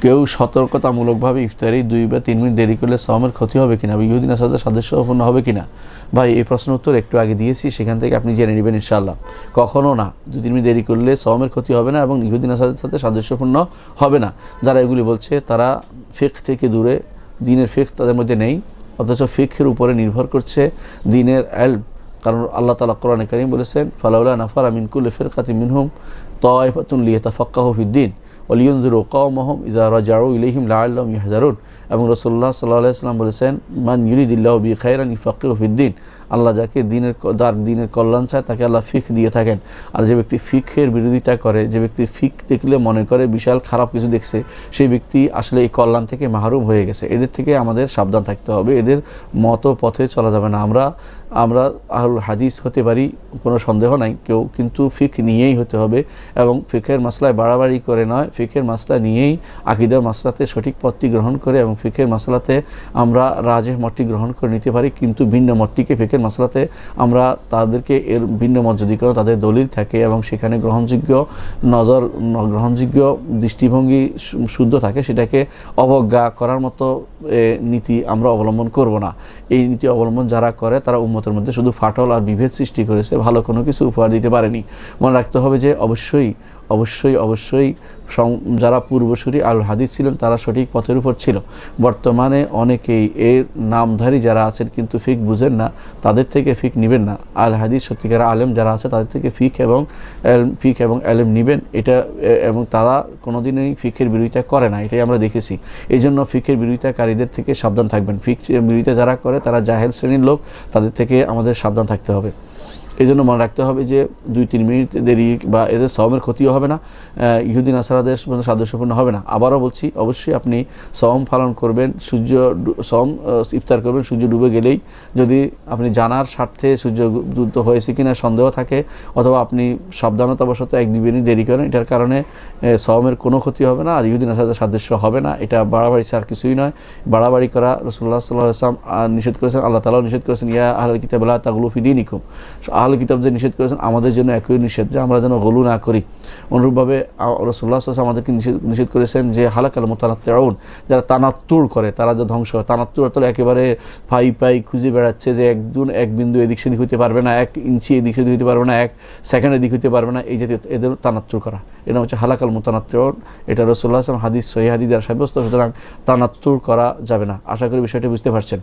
কেউ সতর্কতামূলকভাবে ইফতারি 2 বা 3 মিনিট দেরি করলে সাওমের ক্ষতি হবে কিনা বা ইহুদি নাসারাদের সাদৃশ্যপূর্ণ হবে কিনা? ভাই এই প্রশ্ন উত্তর একটু আগে দিয়েছি, সেখান থেকে আপনি জেনে নেবেন ইনশাআল্লাহ। কখনও না, 2-3 মিনিট দেরি করলে সাওমের ক্ষতি হবে না এবং ইহুদি নাসারাদের সাথে সাদৃশ্যপূর্ণ হবে না। যারা এগুলি বলছে তারা ফিকহ থেকে দূরে, দ্বীনের ফিকহ তাদের মধ্যে নেই, অথচ ফিকহের উপরে নির্ভর করছে দ্বীনের ইলম। কারণ আল্লাহ তাআলা কোরআনে কারীম বলেছেন, ফালাউলা নাফারা মিন কুল্লি ফিরকাতিন মিনহুম তায়ফাতুন লিয়াতাফাক্কাহু ফিদ-দ্বীন ওয়ালিয়ুনযিরু কওমাহুম ইযা রাজাউ ইলাইহিম লাআল্লাহুম ইয়াহযারুন। এবং রাসূলুল্লাহ সাল্লাল্লাহু আলাইহি ওয়াসাল্লাম বলেছেন, মান ইউরিদিল্লাহু বিহি খায়রান ইউফাক্কিহু ফিদ-দ্বীন। আল্লাহ যাকে দ্বীনের কল্যাণ চায় তাকে আল্লাহ ফিকহ দিয়ে থাকেন। আর যে ব্যক্তি ফিকহের বিরোধিতা করে, যে ব্যক্তি ফিকহ দেখলে মনে করে বিশাল খারাপ কিছু দেখছে, সেই ব্যক্তি আসলে এই কল্যাণ থেকে মাহরুম হয়ে গেছে। এদের থেকে আমাদের সাবধান থাকতে হবে, এদের মতো পথে চলা যাবে না। আমরা আহলুল হাদিস হতে পারি, কোনো সন্দেহ নাই কেউ, কিন্তু ফিকহ নিয়েই হতে হবে এবং ফিকহের মাসলায় বাড়াবাড়ি করে নয়, ফিকহের মাসলা নিয়েই আকীদা মাসলাতে সঠিক পথটি গ্রহণ করে এবং ফিকহের মাসলাতে আমরা রাজেহ মতটি গ্রহণ করে নিতে পারি, কিন্তু ভিন্ন মতটিকে ফিকহের মাসলাতে আমরা তাদেরকে এর ভিন্ন মত যদি কোনো তাদের দলিল থাকে এবং সেখানে গ্রহণযোগ্য দৃষ্টিভঙ্গি শুদ্ধ থাকে, সেটাকে অবজ্ঞা করার মতো নীতি আমরা অবলম্বন করব না। এই নীতি অবলম্বন যারা করে তারা উম্মতের মধ্যে শুধু ফাটল আর বিভেদ সৃষ্টি করেছে, ভালো কোনো কিছু উপহার দিতে পারেনি। মনে রাখতে হবে যে অবশ্যই যারা পূর্বসূরি আল হাদিস ছিলেন তারা সঠিক পথের উপর ছিল। বর্তমানে অনেকেই এর নামধারী যারা আছেন কিন্তু ফিক বুঝেন না, তাদের থেকে ফিক নেবেন না। আল হাদিস সত্যিকার আলেম যারা আছে তাদের থেকে ফিক এবং এলেম নেবেন, এটা এবং তারা কোনোদিনই ফিকের বিরোধিতা করে না, এটাই আমরা দেখেছি। এই জন্য ফিকের বিরোধিতাকারীদের থেকে সাবধান থাকবেন। ফিক বিরোধিতা যারা করে তারা জাহেল শ্রেণীর লোক, তাদের থেকে আমাদের সাবধান থাকতে হবে। এই জন্য মনে রাখতে হবে যে 2-3 মিনিট দেরি বা এদের সাওমের ক্ষতিও হবে না, ইহুদি নাসারাদের সাদৃশ্যপূর্ণ হবে না। আবারও বলছি, অবশ্যই আপনি সাওম পালন করবেন, ইফতার করবেন সূর্য ডুবে গেলেই। যদি আপনি জানার স্বার্থে সূর্য উদিত হয়েছে কিনা সন্দেহ থাকে, অথবা আপনি সাবধানতাবশত 1-2 মিনিট দেরি করেন, এটার কারণে সাওমের কোনো ক্ষতি হবে না আর ইহুদি নাসারাদের সাদৃশ্য হবে না। এটা বাড়াবাড়ি ছাড়া কিছুই নয়। বাড়াবাড়ি করা রাসূলুল্লাহ সাল্লাল্লাহু আলাইহি ওয়াসাল্লাম নিষেধ করেছেন, আল্লাহ তাআলাও নিষেধ করেছেন, ইয়া আহলাল কিতাব লা তাগলু ফি দীনিকুম। আহলে কিতাব যে নিষেধ করেছেন, আমাদের জন্য একই নিষেধ যে আমরা যেন গলু না করি। অনুরূপভাবে রাসূলুল্লাহ সাল্লাল্লাহু আলাইহি ওয়াসাল্লাম আমাদেরকে নিষেধ করেছেন যে হালাকাল মুতানাত্তিউন, যারা তানাত্তুর করে তারা যে ধ্বংস হয়। তানাত্তুর অর্থ একেবারে পাই খুঁজে বেড়াচ্ছে যে এক বিন্দু এদিক সেদিক হইতে পারবে না, 1 ইঞ্চি এদিক সেদিক হইতে পারবে না, 1 সেকেন্ড এদিক হইতে পারবে না, এই জাতীয় এদের তানাত্তুর করা, এটা হচ্ছে হালাকাল মুতানাত্তিউন। এটা রাসূলুল্লাহ সাল্লাল্লাহু আলাইহি ওয়াসাল্লাম হাদিস, সহিহ হাদিস দ্বারা সাব্যস্ত। সুতরাং তানাত্তুর করা যাবে না। আশা করি বিষয়টি বুঝতে পারছেন।